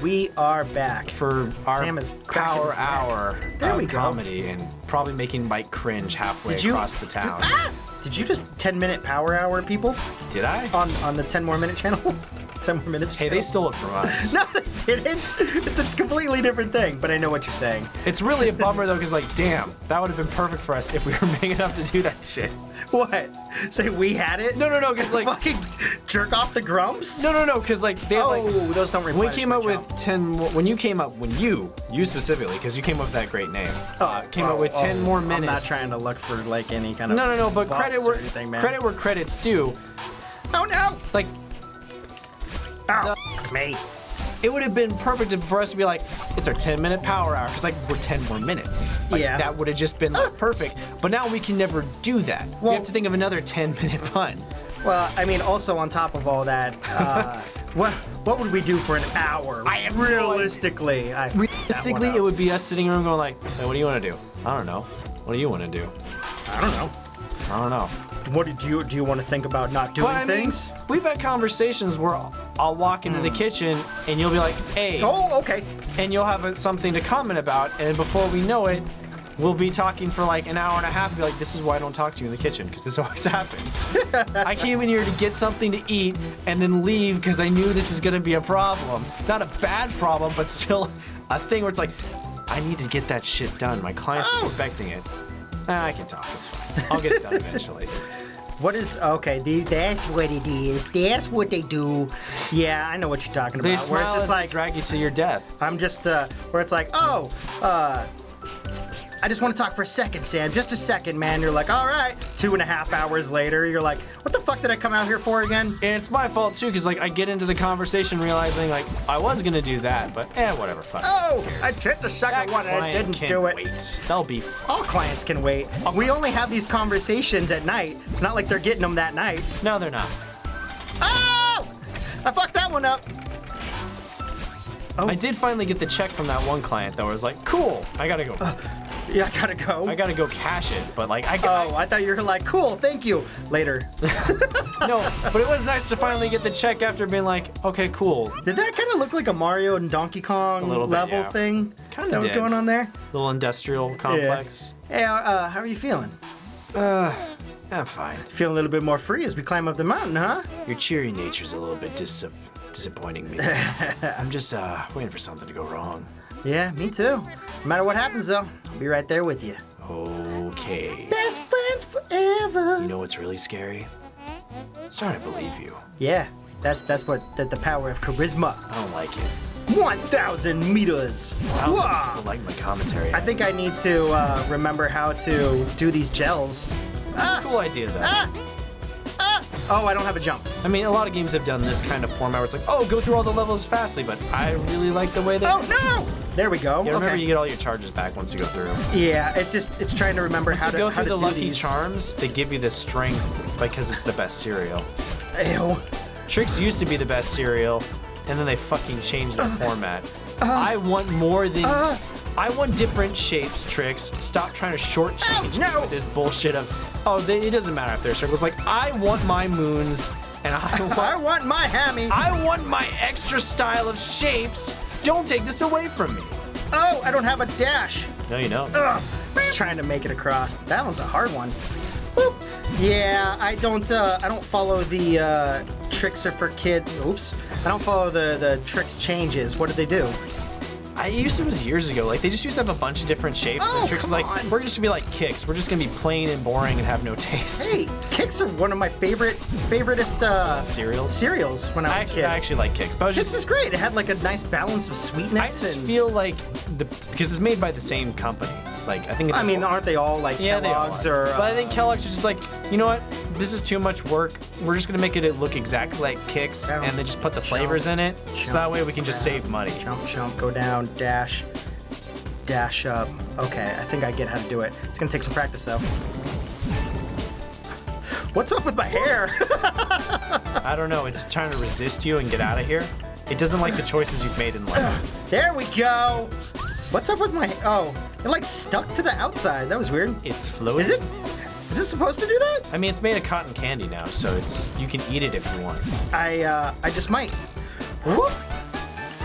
we are back for our Sam is cracking power his neck. hour There of we go. comedy and probably making Mike cringe halfway across the town. Did you just 10-minute power hour people Did I? on the 10 More Minute channel? 10 More Minutes Hey, channel? they stole it from us. No, they didn't. It's a completely different thing, but I know what you're saying. It's really a bummer though, because like, damn, that would have been perfect for us if we were big enough to do that shit. What? Say we had it? No, because like, Fucking jerk off the grumps? no, because like they had, like, those don't when we replenish came my up with jump. 10 more, when you specifically, because you came up with that great name, came up with 10 more minutes. I'm not trying to look for like any kind of No, but buffs credit or anything, man. where credit's due. Oh no! Like, Oh, me. it would have been perfect for us to be like, it's our 10-minute power hour, because like we're 10 more minutes. Like, Yeah. that would have just been like, perfect. But now we can never do that. We Well- have to think of another 10-minute pun. Well, I mean, also on top of all that, what would we do for an hour? I have no idea. realistically. Realistically, it would be us sitting in a room going like, hey, what do you want to do? I don't know. What do you want to do? I don't know. I don't know. What do you want to think about not doing But I mean, things? we've had conversations where I'll walk into the kitchen and you'll be like, hey, Oh, okay. and you'll have something to comment about, and before we know it, we'll be talking for like an hour and a half and be like, this is why I don't talk to you in the kitchen, because this always happens. I came in here to get something to eat and then leave because I knew this is gonna be a problem. Not a bad problem, but still a thing where it's like, I need to get that shit done. My client's expecting it. I can talk, it's fine. I'll get it done eventually. What is okay? That's what it is. That's what they do. Yeah, I know what you're talking They about. Where it's smile just and like drag you to your death. I'm just where it's like, I just want to talk for a second, Sam. Just a second, man. You're like, all right. 2.5 hours later, you're like, what the fuck did I come out here for again? And it's my fault too, because like I get into the conversation realizing like I was gonna do that, but whatever, fuck. Oh, I hit the second one and I client didn't can do it. Wait. They'll be All clients can wait. We only have these conversations at night. It's not like they're getting them that night. No, they're not. Oh! I fucked that one up. I did finally get the check from that one client though. I was like, cool, I gotta go. Yeah, I gotta go. I gotta go cash it, but like I Oh, I thought you were like, cool, thank you. Later. no, but it was nice to finally get the check after being like, okay, cool. Did that kind of look like a Mario and Donkey Kong little bit, level yeah. thing? Kinda that was did. going on there? Little industrial complex. Hey, how are you feeling? I'm fine. Feeling a little bit more free as we climb up the mountain, huh? Your cheery nature's a little bit disappointing me. I'm just waiting for something to go wrong. Yeah, me too. No matter what happens, though, I'll be right there with you. Okay. Best friends forever. You know what's really scary? I'm starting to believe you. Yeah, that's what the power of charisma. I don't like it. 1,000 meters. I don't Whoa. think people like my commentary. I think I need to remember how to do these gels. It's a cool idea though. Oh, I don't have a jump. I mean, a lot of games have done this kind of format where it's like, oh, go through all the levels fastly, but I really like the way they Oh do no! this. There we go. Yeah, remember Okay. you get all your charges back once you go through. Yeah, it's trying to remember Once how you to go how through to the do Lucky these. Charms, they give you the strength because it's the best cereal. Ew. Tricks used to be the best cereal, and then they fucking changed their format. I want more than... I want different shapes, Tricks. Stop trying to shortchange me with this bullshit of, it doesn't matter if they're circles. Like, I want my moons, and I want my hammy. I want my extra style of shapes. Don't take this away from me. Oh, I don't have a dash. No, you don't. Ugh. Just trying to make it across. That one's a hard one. Boop. Yeah, I don't follow the tricks are for kids. Oops. I don't follow the tricks changes. What did they do? I used to, it was years ago. Like, they just used to have a bunch of different shapes. Oh, and Tricks is like, come on. we're just gonna be like kicks. We're just gonna be plain and boring and have no taste. Hey, kicks are one of my favoriteest Cereals? when I was a kid. I actually like kicks, but I was This just, is great. It had like a nice balance of sweetness. I just and feel like because it's made by the same company. Like, I think it's I mean, aren't they all like yeah, Kellogg's they are. or? But I think Kellogg's is just like, you know what? This is too much work. We're just gonna make it look exactly like Kix, and then just put the flavors in it, so that way we can just save money. Jump, go down, dash up. Okay, I think I get how to do it. It's gonna take some practice though. What's up with my hair? I don't know. It's trying to resist you and get out of here. It doesn't like the choices you've made in life. There we go. What's up with my? Oh, it like stuck to the outside. That was weird. It's floating. Is it? Is this supposed to do that? I mean, it's made of cotton candy now, so you can eat it if you want. I just might. Whoop.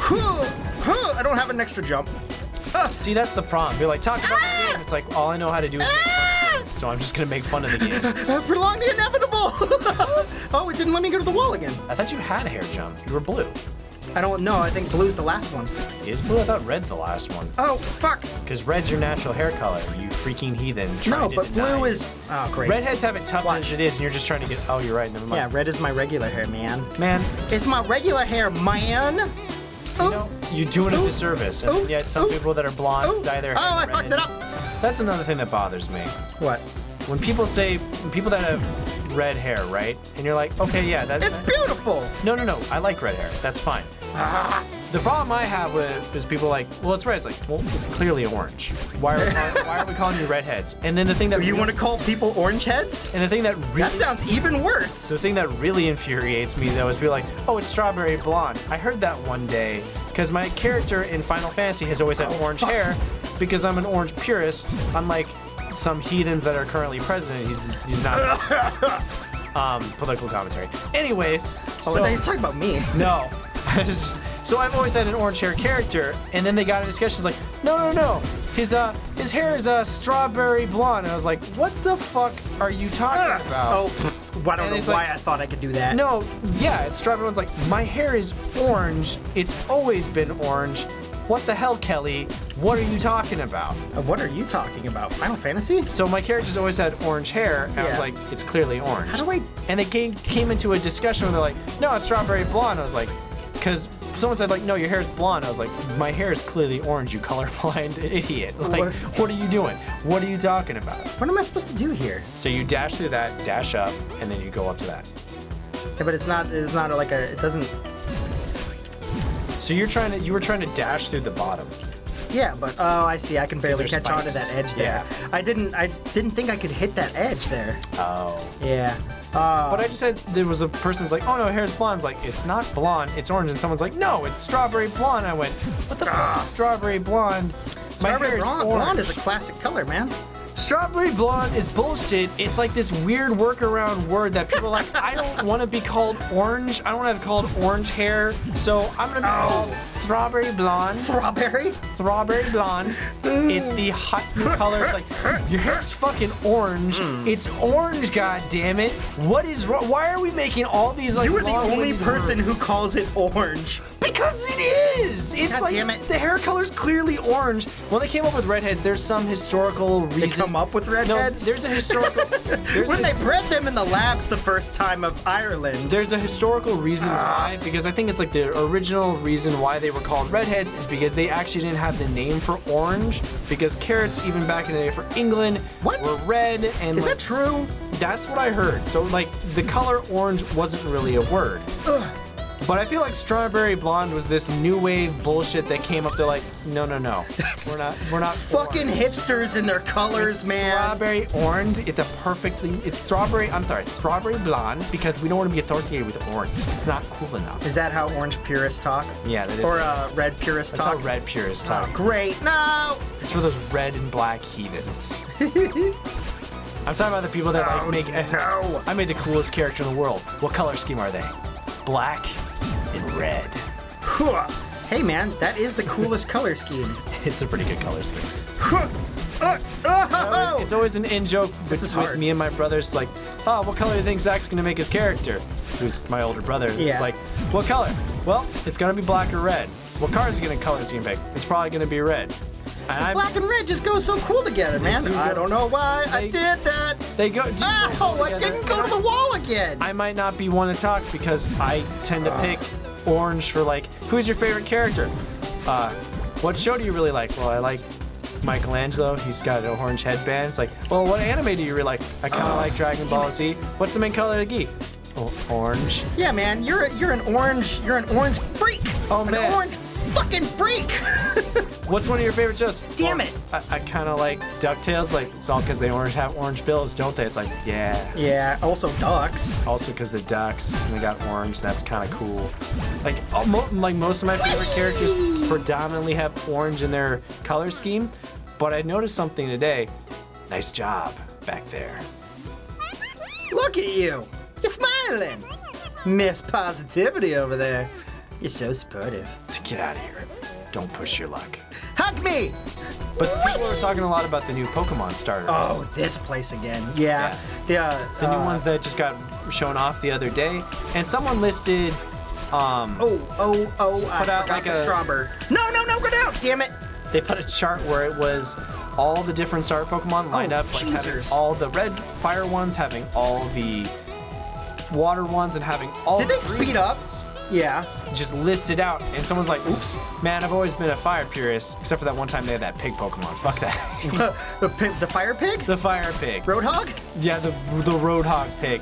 Whoop. I don't have an extra jump. See, that's the problem. You're like, talk about the game. It's like, all I know how to do is make fun of things, so I'm just gonna make fun of the game. Prolong the inevitable. Oh, it didn't let me go to the wall again. I thought you had a hair jump. You were blue. I don't know. I think blue's the last one. Is blue? I thought red's the last one. Oh, fuck. Because red's your natural hair color, you freaking heathen. No, but blue is... Oh, great. Redheads have it tough as it is, and you're just trying to get... Oh, you're right. Never mind. Yeah, red is my regular hair, man. Man. It's my regular hair, man. You know, you're doing a disservice, and yet some people that are blondes dye their hair I red. fucked it up. That's another thing that bothers me. What? When people that have red hair, right? And you're like, okay, yeah, that's... It's beautiful. No. I like red hair. That's fine. The problem I have with is people like, well, it's red. It's like, well, it's clearly orange. Why are we calling you redheads? And then the thing that you want to call people orange heads? And the thing that really... That sounds even worse. The thing that really infuriates me, though, is people like, oh, it's strawberry blonde. I heard that one day because my character in Final Fantasy has always had orange hair because I'm an orange purist, unlike some heathens that are currently president. He's not. Political commentary. Anyways. Oh, so, you're talking about me. No. So I've always had an orange hair character, and then they got in discussions like, no. His hair is strawberry blonde. And I was like, what the fuck are you talking about? Oh, I don't know why I thought I could do that. No, yeah, it's strawberry. One's like, my hair is orange. It's always been orange. What the hell, Kelly? What are you talking about? What are you talking about? Final Fantasy? So my character's always had orange hair, and I was like, it's clearly orange. How do I... And they came into a discussion where they're like, no, it's strawberry blonde. I was like, because someone said like, no, your hair's blonde. I was like, my hair is clearly orange, you colorblind idiot. Like, what are you doing? What are you talking about? What am I supposed to do here? So you dash through that, dash up, and then you go up to that. Yeah, but it's not like a, it doesn't... So you were trying to dash through the bottom. Yeah, but oh, I see. I can barely catch spikes. onto that edge there. Yeah. I didn't think I could hit that edge there. Oh. Yeah. But I just said there was a person's like, oh no, hair's blonde. It's like, it's not blonde, it's orange. And someone's like, no, it's strawberry blonde. I went, what the fuck is strawberry blonde? Strawberry blonde is a classic color, man. Strawberry blonde is bullshit. It's like this weird workaround word that people are like, I don't want to be called orange. I don't want to be called orange hair. So I'm going to be called strawberry blonde. Strawberry blonde. It's the hot new color. It's like, your hair's fucking orange. It's orange, goddammit. What is wrong? Why are we making all these like You were the only person words? who calls it orange. Because it is! It's God like, damn it. the hair color's clearly orange. When they came up with redhead, there's some historical reason. They come up with redheads? No, there's a historical... When they bred them in the labs the first time of Ireland. There's a historical reason why, because I think it's like the original reason why they were called redheads is because they actually didn't have the name for orange, because carrots, even back in the day for England, were red. And is that true? That's what I heard. So like, the color orange wasn't really a word. Ugh. But I feel like strawberry blonde was this new wave bullshit that came up. They're like, no. We're not fucking orange. Hipsters and their colors, man. Strawberry orange, it's strawberry blonde, because we don't want to be authoritative with orange. It's not cool enough. Is that how orange purists talk? Yeah, that is. Or red purists talk? That's how red purists talk. Oh, great, no! It's for those red and black heathens. I'm talking about the people that no. I made the coolest character in the world. What color scheme are they? Black and red. Hey man, that is the coolest color scheme. It's a pretty good color scheme. It's always an in-joke with me and my brothers. Like, oh, what color do you think Zach's gonna make his character? Who's my older brother. Yeah. It's like, what color? Well, it's gonna be black or red. What car is he gonna color scheme pick? It's probably gonna be red. Black and red just go so cool together, man. I don't know why I did that. They go. I didn't go to the wall again. I might not be one to talk because I tend to pick orange for like, who's your favorite character? What show do you really like? Well, I like Michelangelo. He's got an orange headband. It's like, well, what anime do you really like? I kind of like Dragon Ball Z. What's the main color of the gi? Oh, orange. Yeah, man. You're an orange freak. Oh man. An orange fucking freak. What's one of your favorite shows? Damn it! I kind of like DuckTales. Like, it's all because they have orange bills, don't they? It's like, yeah. Yeah. Also ducks. Also because they're ducks and they got orange. That's kind of cool. Like, most of my favorite characters predominantly have orange in their color scheme. But I noticed something today. Nice job back there. Look at you. You're smiling. Miss Positivity over there. You're so supportive. Get out of here. don't push your luck. Hug me! But people are talking a lot about the new Pokemon starters. Oh, this place again. Yeah. The new ones that just got shown off the other day. And someone listed I out like the a- strawberry. No, go down! Damn it! they put a chart where it was all the different starter Pokemon lined up, like having Cheezers. all the red fire ones, having all the water ones, and having all Did the they speed up? Yeah. just listed out. And someone's like, oops, man, I've always been a fire purist, except for that one time they had that pig Pokemon. Fuck that. the fire pig? The fire pig. Roadhog? Yeah, the Roadhog pig.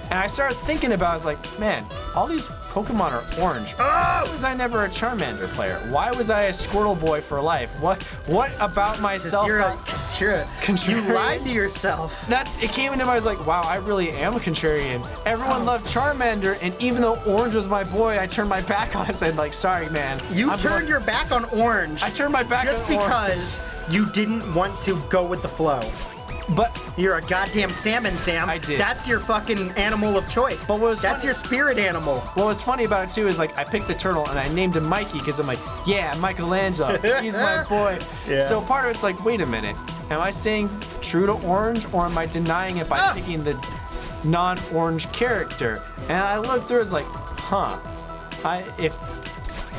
And I started thinking about it, I was like, man, all these Pokemon are orange. Why was I never a Charmander player? Why was I a Squirtle boy for life? What about myself? You lied to yourself. That it came into my, I was like, wow, I really am a contrarian. Everyone loved Charmander, and even though Orange was my boy, I turned my back on it and said, like, sorry, man. You turned your back on Orange. I turned my back just on Orange. because you didn't want to go with the flow. But You're a goddamn salmon, Sam. I did. That's your fucking animal of choice. But what was That's funny- your spirit animal. what was funny about it too is like I picked the turtle and I named him Mikey because I'm like, yeah, Michelangelo, he's my boy. Yeah. So part of it's like, wait a minute, am I staying true to Orange or am I denying it by picking the non-orange character? And I looked through, it's like, if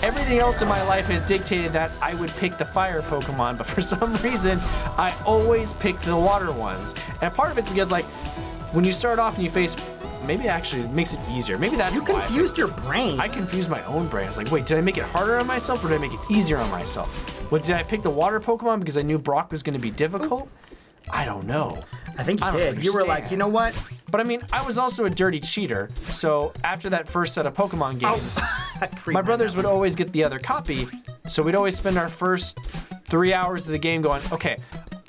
everything else in my life has dictated that I would pick the fire Pokemon, but for some reason, I always pick the water ones. And part of it's because, like, when you start off and you face, maybe actually it makes it easier. Maybe that's You why I picked confused your brain. I confused my own brain. I was like, wait, did I make it harder on myself or did I make it easier on myself? Did I pick the water Pokemon because I knew Brock was going to be difficult? I don't know. I think you I don't did. You were like, understand. you know what? But I mean, I was also a dirty cheater. So after that first set of Pokemon games, my brothers would always get the other copy. So we'd always spend our first 3 hours of the game going, okay,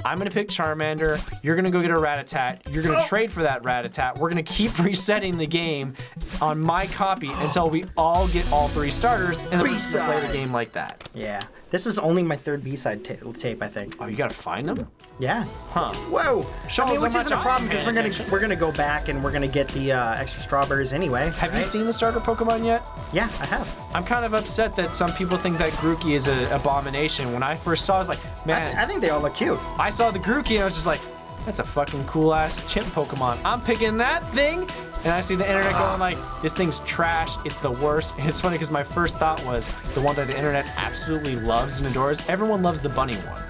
I'm gonna pick Charmander, you're gonna go get a Rattata, you're gonna trade for that Rattata, we're gonna keep resetting the game on my copy until we all get all three starters, and then we just play the game like that. Yeah. This is only my third B-side tape, I think. Oh, you gotta find them? Yeah. Huh. Whoa. Shows I mean, how which much isn't a I'm problem because paying attention. we're gonna go back and we're gonna get the extra strawberries anyway. Have you right? seen the starter Pokemon yet? Yeah, I have. I'm kind of upset that some people think that Grookey is an abomination. When I first saw it, I was like, man, I think they all look cute. I saw the Grookey and I was just like, that's a fucking cool ass chimp Pokemon. I'm picking that thing. And I see the internet going like, this thing's trash. It's the worst. And it's funny because my first thought was the one that the internet absolutely loves and adores. Everyone loves the bunny one.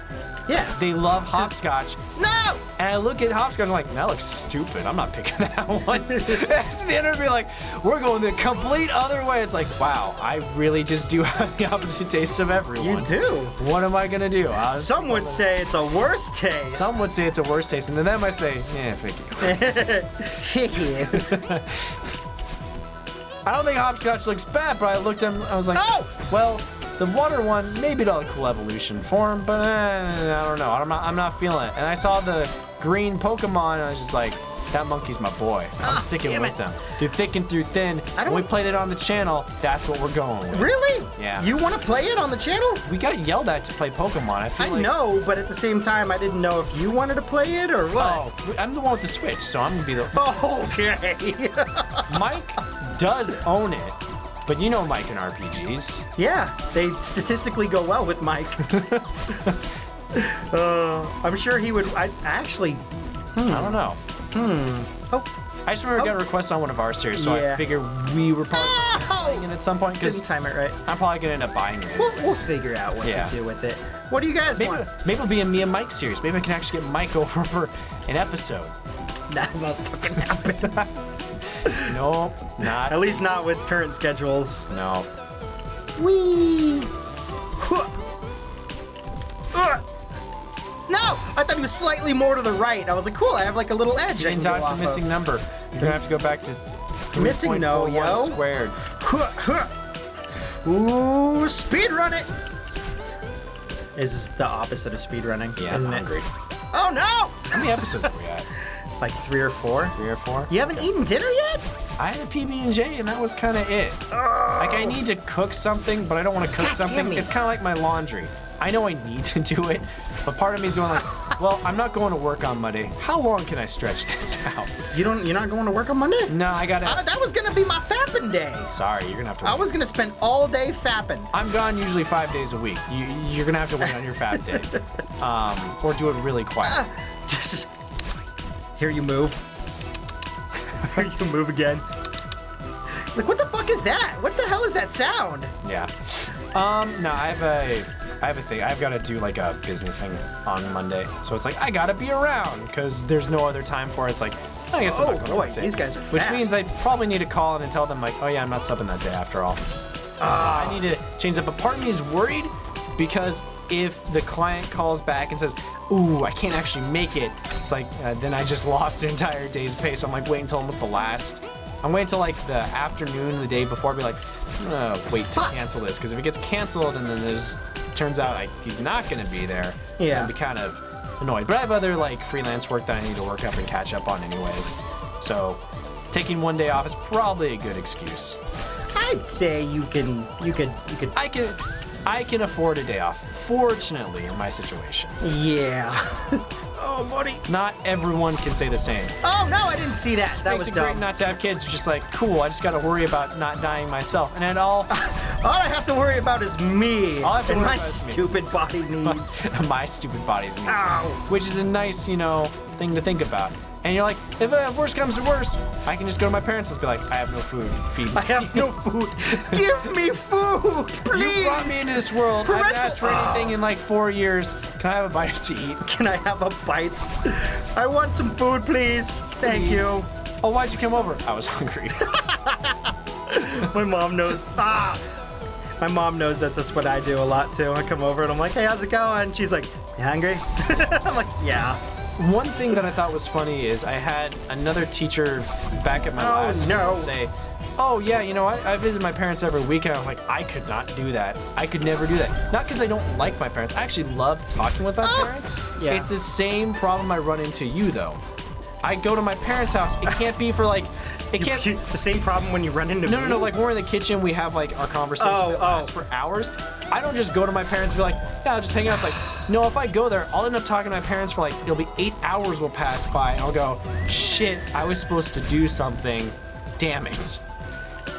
Yeah. They love Hopscotch. No! And I look at Hopscotch and I'm like, that looks stupid. I'm not picking that one. And I see the internet be like, we're going the complete other way. It's like, wow, I really just do have the opposite taste of everyone. You do. What am I gonna do? Some would say it's a worse taste. Some would say it's a worse taste, and to them I say, yeah, fuck you. I don't think Hopscotch looks bad, but I looked at him, I was like, Oh! well, the water one, maybe it'll have a cool evolution form, but I don't know. I'm not feeling it. And I saw the green Pokemon, and I was just like, that monkey's my boy. I'm sticking damn with it. them. Through thick and through thin. When we played it on the channel, that's what we're going with. Really? Yeah. You want to play it on the channel? We got yelled at to play Pokemon. I feel I like, know, but at the same time, I didn't know if you wanted to play it or what. Oh, I'm the one with the Switch, so I'm gonna be the. Okay. Mike does own it, but you know Mike in RPGs. Yeah, they statistically go well with Mike. I'm sure he would. I actually. I don't know. Oh, I just remember getting a request on one of our series, so Yeah. I figured we were probably playing it at some point because didn't time it right. I'm probably gonna end up buying it. We'll figure out what Yeah. to do with it. What do you guys Maybe, want? maybe it'll be a me and Mike series. Maybe I can actually get Mike over for an episode. That won't fucking happen. Nope, not. At least not with current schedules. No. Whee! Huh. No! I thought he was slightly more to the right. I was like, cool, I have like a little edge. You I can didn't go dodge the off missing of. number. You're gonna have to go back to Missing no, 3.41 yo. squared. Huh, huh. Ooh, speed run it! Is the opposite of speed running. Yeah, I'm isn't it? hungry. Oh no! How many episodes are we at? Like 3 or 4. 3 or 4? You haven't eaten dinner yet? I had a PB&J, and that was kind of it. Like, I need to cook something, but I don't want to cook something. It's kind of like my laundry. I know I need to do it, but part of me is going like, well, I'm not going to work on Monday. How long can I stretch this out? You're not going to work on Monday? No, I gotta. That was gonna be my fapping day. Sorry, you're gonna have to. I was gonna spend all day fapping. I'm gone usually 5 days a week. You're gonna have to wait on your fap day, or do it really quiet. Just hear you move. Hear you move again. Like, what the fuck is that? What the hell is that sound? Yeah. No, I have a thing. I've got to do like a business thing on Monday. So it's like, I got to be around because there's no other time for it. It's like, I guess I'm not going to work today. These guys are fast. Which means I probably need to call in and tell them like, oh yeah, I'm not subbing that day after all. I need to change that. But part of me is worried because if the client calls back and says, ooh, I can't actually make it, it's like, then I just lost the entire day's pay. So I'm like, wait until almost the last. I'm waiting until like the afternoon, the day before, be like, I'm gonna wait to cancel this, because if it gets canceled and then turns out like he's not gonna be there, I'd be kind of annoyed. But I have other like freelance work that I need to work up and catch up on anyways. So taking one day off is probably a good excuse. I'd say you could. I can afford a day off, fortunately, in my situation. Yeah. Oh, buddy. Not everyone can say the same. Oh, no, I didn't see that. That was Makes it dumb. great not to have kids. It's just like, cool, I just got to worry about not dying myself. And then all I have to worry about is me. All I have to and worry my about is me. stupid body needs. my stupid body's needs. Ow. Which is a nice, thing to think about. And you're like, if worse comes to worse, I can just go to my parents and be like, I have no food. Feed me. I have no food. Give me food, please. You brought me into this world. I haven't asked for anything in like 4 years. Can I have a bite to eat? Can I have a bite? I want some food, please. Thank you. Oh, why'd you come over? I was hungry. My mom knows. My mom knows that that's what I do a lot too. I come over and I'm like, hey, how's it going? She's like, you hungry? I'm like, yeah. One thing that I thought was funny is I had another teacher back at my last school say, oh yeah, I visit my parents every weekend. I'm like, I could not do that. I could never do that. Not because I don't like my parents. I actually love talking with my parents. Yeah. It's the same problem I run into you though. I go to my parents' house. It can't be for like, it can't. The same problem when you run into me? No. Like we're in the kitchen, we have like our conversation that lasts for hours. I don't just go to my parents and be like, yeah, I'll just hang out. It's like, no, if I go there, I'll end up talking to my parents for like, it'll be 8 hours will pass by. And I'll go, shit, I was supposed to do something. Damn it.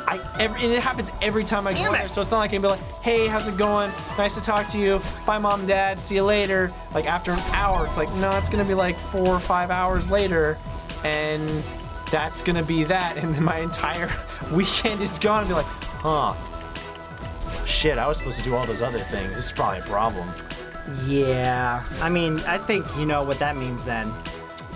And it happens every time I go there. So it's not like I can be like, hey, how's it going? Nice to talk to you. Bye, mom and dad. See you later. Like after an hour, it's like, no, it's gonna be like 4 or 5 hours later. And that's gonna be that. And then my entire weekend is gone. And be like, huh. Shit, I was supposed to do all those other things. This is probably a problem. Yeah. I mean, I think you know what that means then.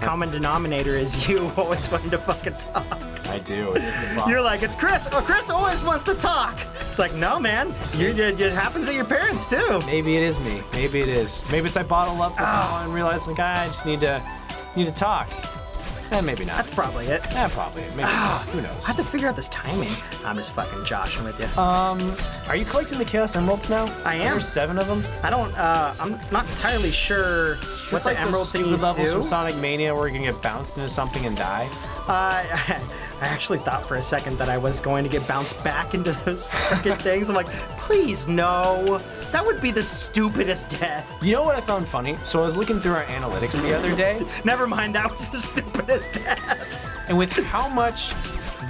Common denominator is you always wanting to fucking talk. I do. It is a problem. You're like, it's Chris. Oh, Chris always wants to talk. It's like, no, man. It happens at your parents too. Maybe it is me. Maybe it is. Maybe it's I bottle up for too long and realize like I just need to talk. Maybe not. That's probably it. Yeah, probably. Maybe not. Who knows? I have to figure out this timing. I'm just fucking joshing with you. Are you collecting the Chaos Emeralds now? I am. There's 7 of them. I don't. I'm not entirely sure what the emerald thingies levels do. from Sonic Mania where you can get bounced into something and die. I actually thought for a second that I was going to get bounced back into those fucking things. I'm like, please no. That would be the stupidest death. You know what I found funny? So I was looking through our analytics the other day. Never mind, that was the stupidest death. And with how much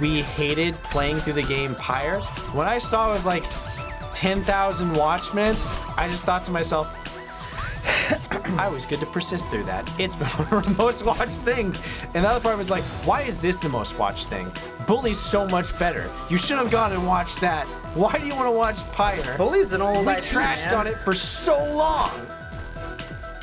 we hated playing through the game Pyre, when I saw it was like 10,000 watch minutes, I just thought to myself, I was good to persist through that. It's been one of our most watched things. And the other part was like, why is this the most watched thing? Bully's so much better. You should have gone and watched that. Why do you want to watch Pyre? Bully's an old We IP, trashed man. on it for so long.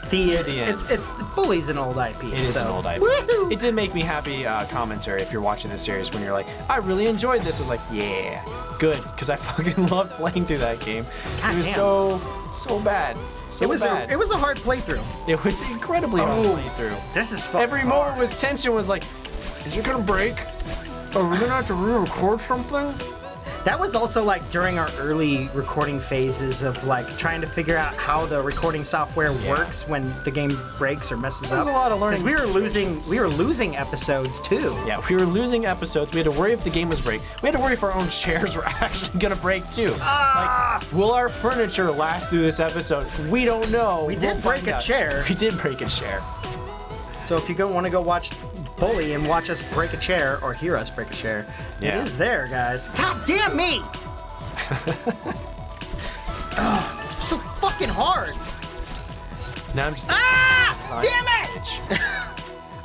The end. It's Bully's an old IP. It is an old IP. Woohoo! It did make me happy commentary if you're watching this series when you're like, I really enjoyed this. I was like, yeah, good, because I fucking loved playing through that game. God It was damn. so bad. So bad. It was a hard playthrough. It was incredibly hard to play through. This is fucking Every moment was tension was like, is it gonna break? Are we gonna have to re-record something? That was also like during our early recording phases of like trying to figure out how the recording software works when the game breaks or messes up. There's a lot of learning. Because we were losing episodes too. Yeah, we were losing episodes. We had to worry if the game was break. We had to worry if our own chairs were actually gonna break too. Like, will our furniture last through this episode? We don't know. We did break a chair. We did break a chair. So if you want to go watch Bully and watch us break a chair or hear us break a chair, it is there, guys. God damn me! Oh, it's so fucking hard. Now I'm just. Damn it!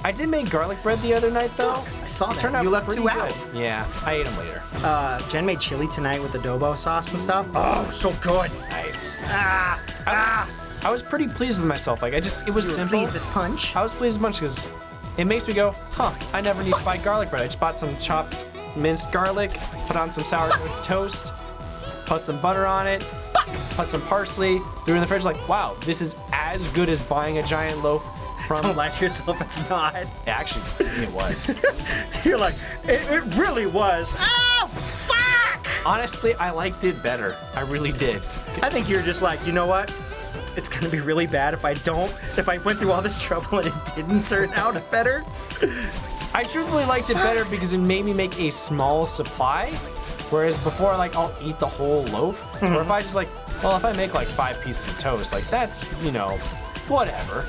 I did make garlic bread the other night though. I saw It that. turned out You left pretty 2 good. out. Yeah, I ate them later. Jen made chili tonight with adobo sauce and stuff. Oh, so good. Nice. Ah! I was pretty pleased with myself. Like it was You were simple. pleased as punch. I was pleased as much because it makes me go, huh, I never need to buy garlic bread. I just bought some chopped minced garlic, put on some sourdough toast, put some butter on it, put some parsley, threw it in the fridge, like, wow, this is as good as buying a giant loaf from... Don't lie to yourself, it's not. Actually, it was. You're like, it really was. Oh, fuck! Honestly, I liked it better. I really did. I think you're just like, you know what? It's gonna be really bad if I went through all this trouble and it didn't turn out better. I truthfully liked it better because it made me make a small supply, whereas before, like, I'll eat the whole loaf. Or if I just like, well, if I make like 5 pieces of toast, like that's, you know, whatever.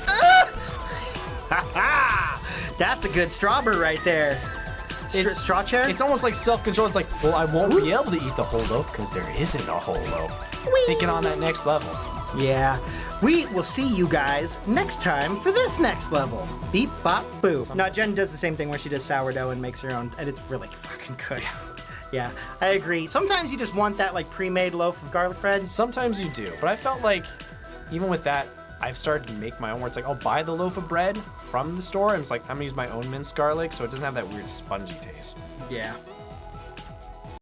That's a good strawberry right there. Straw chair? It's almost like self-control. It's like, well, I won't be able to eat the whole loaf because there isn't a whole loaf. Thinking on that next level. Yeah. We will see you guys next time for this next level. Beep, bop, boo. Now, Jen does the same thing where she does sourdough and makes her own, and it's really fucking good. Yeah, I agree. Sometimes you just want that, like, pre-made loaf of garlic bread. Sometimes you do, but I felt like, even with that, I've started to make my own where it's like, I'll buy the loaf of bread from the store, and it's like, I'm gonna use my own minced garlic, so it doesn't have that weird spongy taste. Yeah.